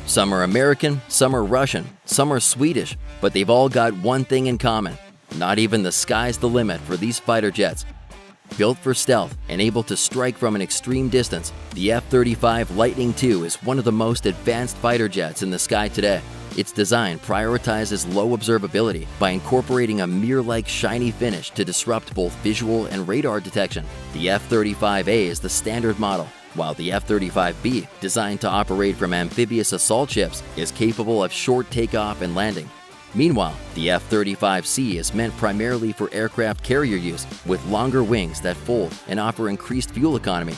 Some are American, some are Russian, some are Swedish, but they've all got one thing in common. Not even the sky's the limit for these fighter jets. Built for stealth and able to strike from an extreme distance, the F-35 Lightning II is one of the most advanced fighter jets in the sky today. Its design prioritizes low observability by incorporating a mirror-like shiny finish to disrupt both visual and radar detection. The F-35A is the standard model, while the F-35B, designed to operate from amphibious assault ships, is capable of short takeoff and landing. Meanwhile, the F-35C is meant primarily for aircraft carrier use, with longer wings that fold and offer increased fuel economy.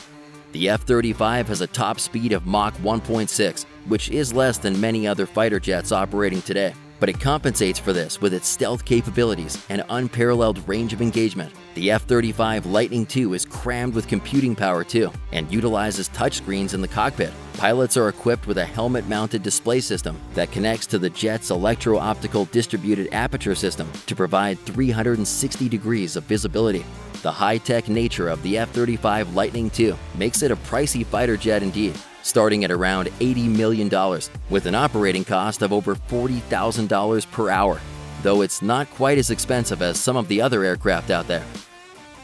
The F-35 has a top speed of Mach 1.6, which is less than many other fighter jets operating today, but it compensates for this with its stealth capabilities and unparalleled range of engagement. The F-35 Lightning II is crammed with computing power too, and utilizes touchscreens in the cockpit. Pilots are equipped with a helmet-mounted display system that connects to the jet's electro-optical distributed aperture system to provide 360 degrees of visibility. The high-tech nature of the F-35 Lightning II makes it a pricey fighter jet indeed, starting at around $80 million, with an operating cost of over $40,000 per hour, though it's not quite as expensive as some of the other aircraft out there.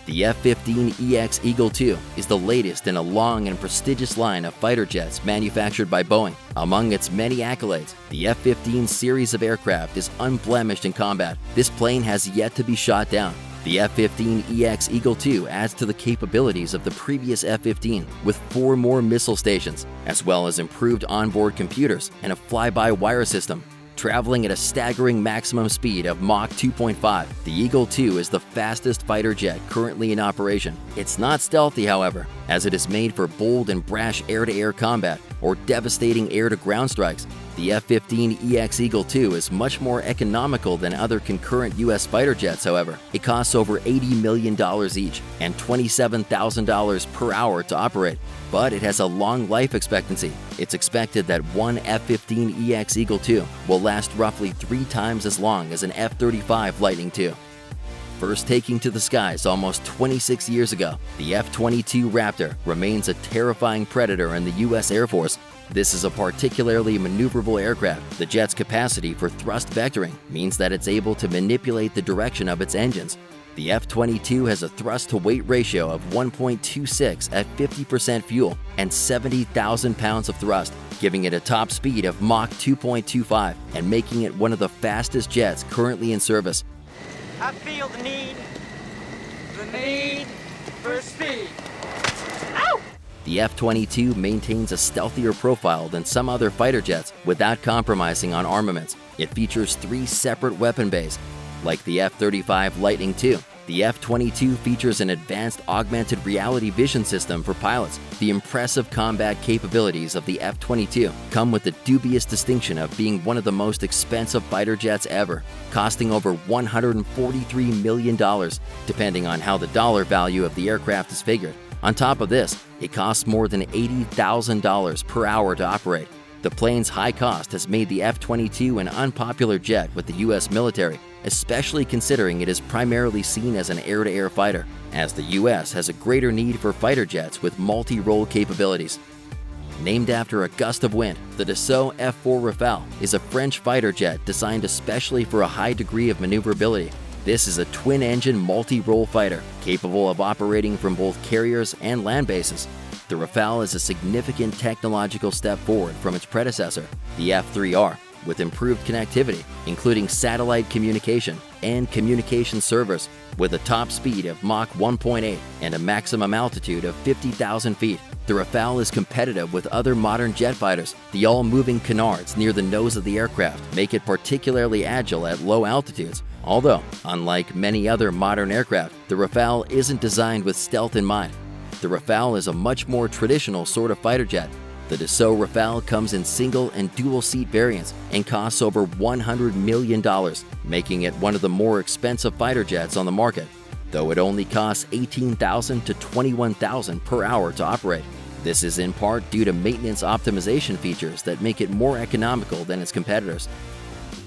The F-15EX Eagle II is the latest in a long and prestigious line of fighter jets manufactured by Boeing. Among its many accolades, the F-15 series of aircraft is unblemished in combat. This plane has yet to be shot down. The F-15EX Eagle II adds to the capabilities of the previous F-15 with 4 more missile stations, as well as improved onboard computers and a fly-by-wire system. Traveling at a staggering maximum speed of Mach 2.5, the Eagle II is the fastest fighter jet currently in operation. It's not stealthy, however, as it is made for bold and brash air-to-air combat or devastating air-to-ground strikes. The F-15EX Eagle II is much more economical than other concurrent U.S. fighter jets, however. It costs over $80 million each and $27,000 per hour to operate, but it has a long life expectancy. It's expected that one F-15EX Eagle II will last roughly 3 times as long as an F-35 Lightning II. First taking to the skies almost 26 years ago, the F-22 Raptor remains a terrifying predator in the U.S. Air Force. This is a particularly maneuverable aircraft. The jet's capacity for thrust vectoring means that it's able to manipulate the direction of its engines. The F-22 has a thrust-to-weight ratio of 1.26 at 50% fuel and 70,000 pounds of thrust, giving it a top speed of Mach 2.25 and making it one of the fastest jets currently in service. I feel the need for speed. Ow! The F-22 maintains a stealthier profile than some other fighter jets without compromising on armaments. It features 3 separate weapon bays. Like the F-35 Lightning II, the F-22 features an advanced augmented reality vision system for pilots. The impressive combat capabilities of the F-22 come with the dubious distinction of being one of the most expensive fighter jets ever, costing over $143 million, depending on how the dollar value of the aircraft is figured. On top of this, it costs more than $80,000 per hour to operate. The plane's high cost has made the F-22 an unpopular jet with the U.S. military, especially considering it is primarily seen as an air-to-air fighter, as the U.S. has a greater need for fighter jets with multi-role capabilities. Named after a gust of wind, the Dassault F-4 Rafale is a French fighter jet designed especially for a high degree of maneuverability. This is a twin-engine multi-role fighter capable of operating from both carriers and land bases. The Rafale is a significant technological step forward from its predecessor, the F-3R, with improved connectivity, including satellite communication and communication servers, with a top speed of Mach 1.8 and a maximum altitude of 50,000 feet. The Rafale is competitive with other modern jet fighters. The all-moving canards near the nose of the aircraft make it particularly agile at low altitudes. Although, unlike many other modern aircraft, the Rafale isn't designed with stealth in mind. The Rafale is a much more traditional sort of fighter jet. The Dassault Rafale comes in single and dual-seat variants and costs over $100 million, making it one of the more expensive fighter jets on the market, though it only costs $18,000 to $21,000 per hour to operate. This is in part due to maintenance optimization features that make it more economical than its competitors.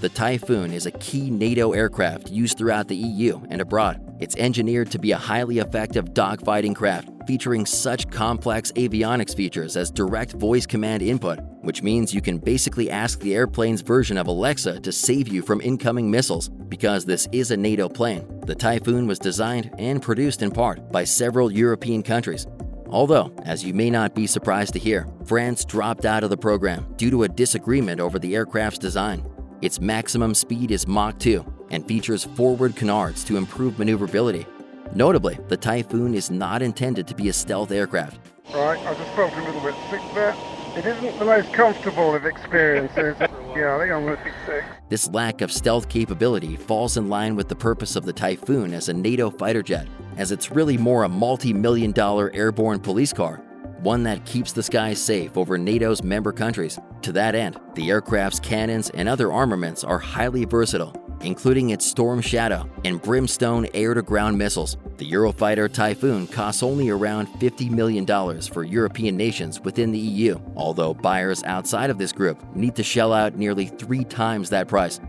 The Typhoon is a key NATO aircraft used throughout the EU and abroad. It's engineered to be a highly effective dogfighting craft, featuring such complex avionics features as direct voice command input, which means you can basically ask the airplane's version of Alexa to save you from incoming missiles. Because this is a NATO plane, the Typhoon was designed and produced in part by several European countries. Although, as you may not be surprised to hear, France dropped out of the program due to a disagreement over the aircraft's design. Its maximum speed is Mach 2 and features forward canards to improve maneuverability. Notably, the Typhoon is not intended to be a stealth aircraft. Right, I just felt a little bit sick there. It isn't the most comfortable of experiences. Yeah, I think I'm going to be sick. This lack of stealth capability falls in line with the purpose of the Typhoon as a NATO fighter jet, as it's really more a multi-million-dollar airborne police car, one that keeps the skies safe over NATO's member countries. To that end, the aircraft's cannons and other armaments are highly versatile, including its Storm Shadow and Brimstone air-to-ground missiles. The Eurofighter Typhoon costs only around $50 million for European nations within the EU, although buyers outside of this group need to shell out nearly 3 times that price.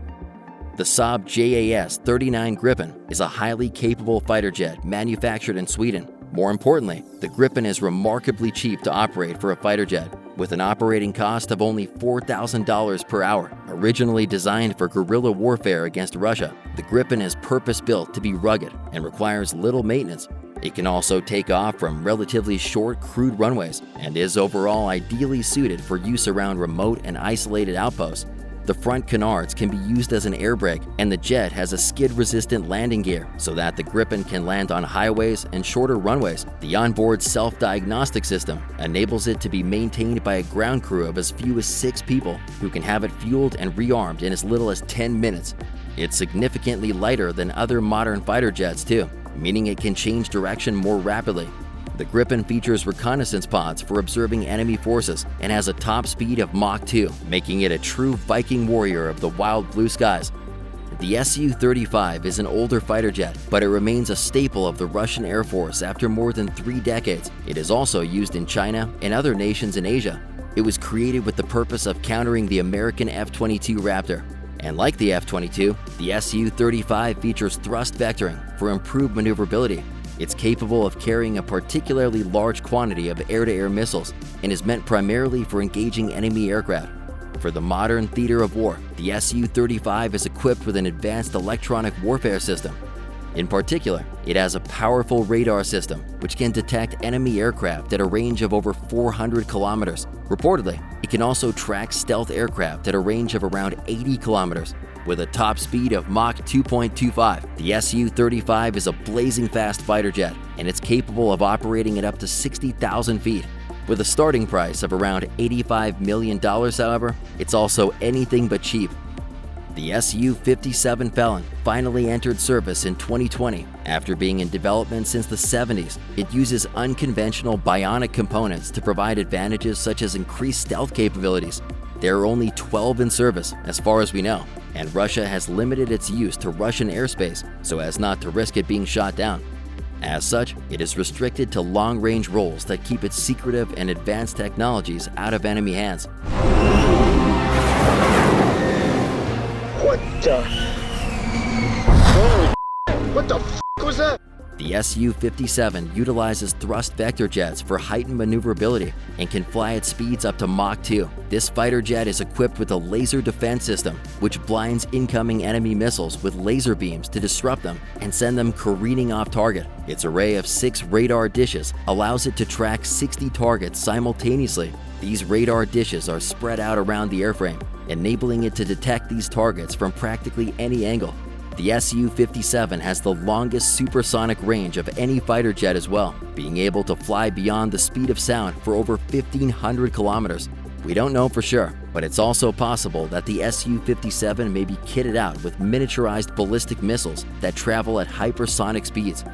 The Saab JAS 39 Gripen is a highly capable fighter jet manufactured in Sweden. More importantly, the Gripen is remarkably cheap to operate for a fighter jet, with an operating cost of only $4,000 per hour. Originally designed for guerrilla warfare against Russia, the Gripen is purpose-built to be rugged and requires little maintenance. It can also take off from relatively short, crude runways and is overall ideally suited for use around remote and isolated outposts. The front canards can be used as an air brake, and the jet has a skid-resistant landing gear so that the Gripen can land on highways and shorter runways. The onboard self-diagnostic system enables it to be maintained by a ground crew of as few as 6 people who can have it fueled and rearmed in as little as 10 minutes. It's significantly lighter than other modern fighter jets too, meaning it can change direction more rapidly. The Gripen features reconnaissance pods for observing enemy forces and has a top speed of Mach 2, making it a true Viking warrior of the wild blue skies. The Su-35 is an older fighter jet, but it remains a staple of the Russian Air Force after more than 3 decades. It is also used in China and other nations in Asia. It was created with the purpose of countering the American F-22 Raptor. And like the F-22, the Su-35 features thrust vectoring for improved maneuverability. It's capable of carrying a particularly large quantity of air-to-air missiles and is meant primarily for engaging enemy aircraft. For the modern theater of war, the Su-35 is equipped with an advanced electronic warfare system. In particular, it has a powerful radar system which can detect enemy aircraft at a range of over 400 kilometers. Reportedly, it can also track stealth aircraft at a range of around 80 kilometers. With a top speed of Mach 2.25, the Su-35 is a blazing fast fighter jet, and it's capable of operating at up to 60,000 feet. With a starting price of around $85 million, however, it's also anything but cheap. The Su-57 Felon finally entered service in 2020. After being in development since the 70s, it uses unconventional bionic components to provide advantages such as increased stealth capabilities. There are only 12 in service, as far as we know, and Russia has limited its use to Russian airspace so as not to risk it being shot down. As such, it is restricted to long-range roles that keep its secretive and advanced technologies out of enemy hands. What the? What the f was that? The Su-57 utilizes thrust vector jets for heightened maneuverability and can fly at speeds up to Mach 2. This fighter jet is equipped with a laser defense system, which blinds incoming enemy missiles with laser beams to disrupt them and send them careening off target. Its array of 6 radar dishes allows it to track 60 targets simultaneously. These radar dishes are spread out around the airframe, enabling it to detect these targets from practically any angle. The Su-57 has the longest supersonic range of any fighter jet as well, being able to fly beyond the speed of sound for over 1,500 kilometers. We don't know for sure, but it's also possible that the Su-57 may be kitted out with miniaturized ballistic missiles that travel at hypersonic speeds.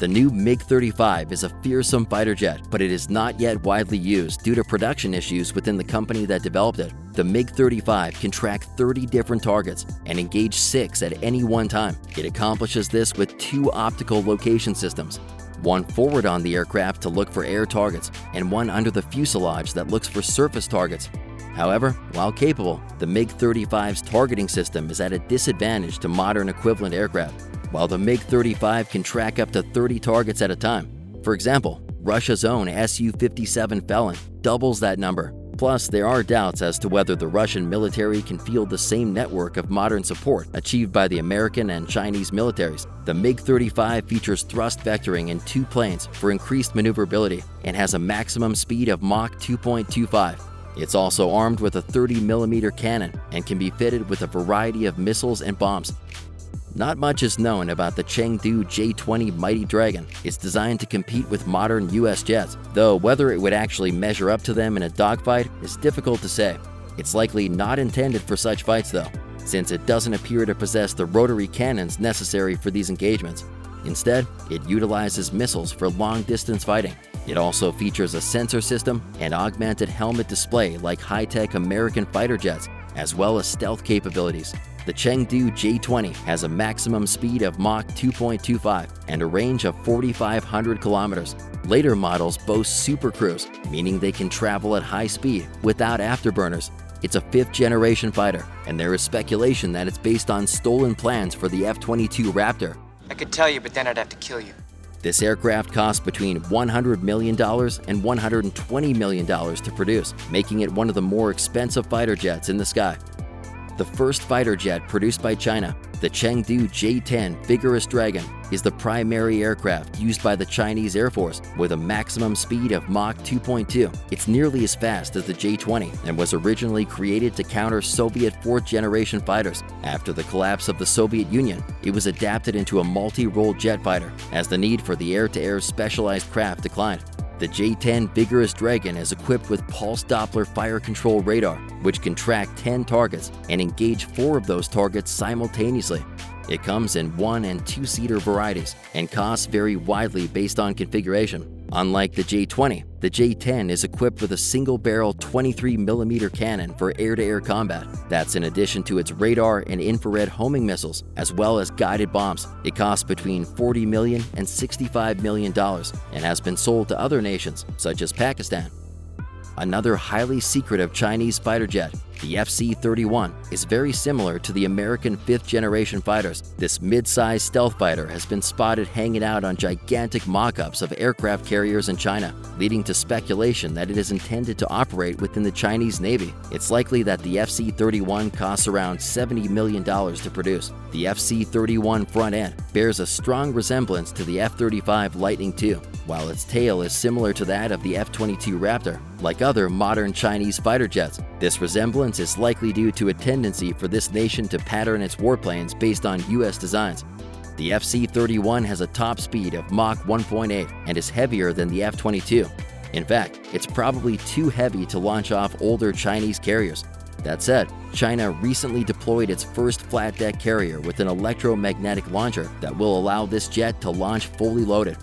The new MiG-35 is a fearsome fighter jet, but it is not yet widely used due to production issues within the company that developed it. The MiG-35 can track 30 different targets and engage 6 at any one time. It accomplishes this with 2 optical location systems, one forward on the aircraft to look for air targets, and one under the fuselage that looks for surface targets. However, while capable, the MiG-35's targeting system is at a disadvantage to modern equivalent aircraft. while the MiG-35 can track up to 30 targets at a time. For example, Russia's own Su-57 Felon doubles that number. Plus, there are doubts as to whether the Russian military can field the same network of modern support achieved by the American and Chinese militaries. The MiG-35 features thrust vectoring in 2 planes for increased maneuverability and has a maximum speed of Mach 2.25. It's also armed with a 30mm cannon and can be fitted with a variety of missiles and bombs. Not much is known about the Chengdu J-20 Mighty Dragon. It's designed to compete with modern US jets, though whether it would actually measure up to them in a dogfight is difficult to say. It's likely not intended for such fights though, since it doesn't appear to possess the rotary cannons necessary for these engagements. Instead, it utilizes missiles for long-distance fighting. It also features a sensor system and augmented helmet display like high-tech American fighter jets, as well as stealth capabilities. The Chengdu J-20 has a maximum speed of Mach 2.25 and a range of 4,500 kilometers. Later models boast supercruise, meaning they can travel at high speed without afterburners. It's a 5th-generation fighter, and there is speculation that it's based on stolen plans for the F-22 Raptor. I could tell you, but then I'd have to kill you. This aircraft costs between $100 million and $120 million to produce, making it one of the more expensive fighter jets in the sky. The first fighter jet produced by China, the Chengdu J-10 Vigorous Dragon, is the primary aircraft used by the Chinese Air Force with a maximum speed of Mach 2.2. It's nearly as fast as the J-20 and was originally created to counter Soviet 4th-generation fighters. After the collapse of the Soviet Union, it was adapted into a multi-role jet fighter as the need for the air-to-air specialized craft declined. The J-10 Vigorous Dragon is equipped with pulse Doppler fire control radar, which can track 10 targets and engage 4 of those targets simultaneously. It comes in 1- and 2-seater varieties and costs vary widely based on configuration. Unlike the J-20, the J-10 is equipped with a single-barrel 23mm cannon for air-to-air combat. That's in addition to its radar and infrared homing missiles, as well as guided bombs. It costs between $40 million and $65 million and has been sold to other nations, such as Pakistan. Another highly secretive Chinese fighter jet, the FC-31, is very similar to the American 5th-generation fighters. This mid-sized stealth fighter has been spotted hanging out on gigantic mock-ups of aircraft carriers in China, leading to speculation that it is intended to operate within the Chinese Navy. It's likely that the FC-31 costs around $70 million to produce. The FC-31 front end bears a strong resemblance to the F-35 Lightning II, while its tail is similar to that of the F-22 Raptor. Like other modern Chinese fighter jets, this resemblance is likely due to a tendency for this nation to pattern its warplanes based on US designs. The FC-31 has a top speed of Mach 1.8 and is heavier than the F-22. In fact, it's probably too heavy to launch off older Chinese carriers. That said, China recently deployed its first flat-deck carrier with an electromagnetic launcher that will allow this jet to launch fully loaded.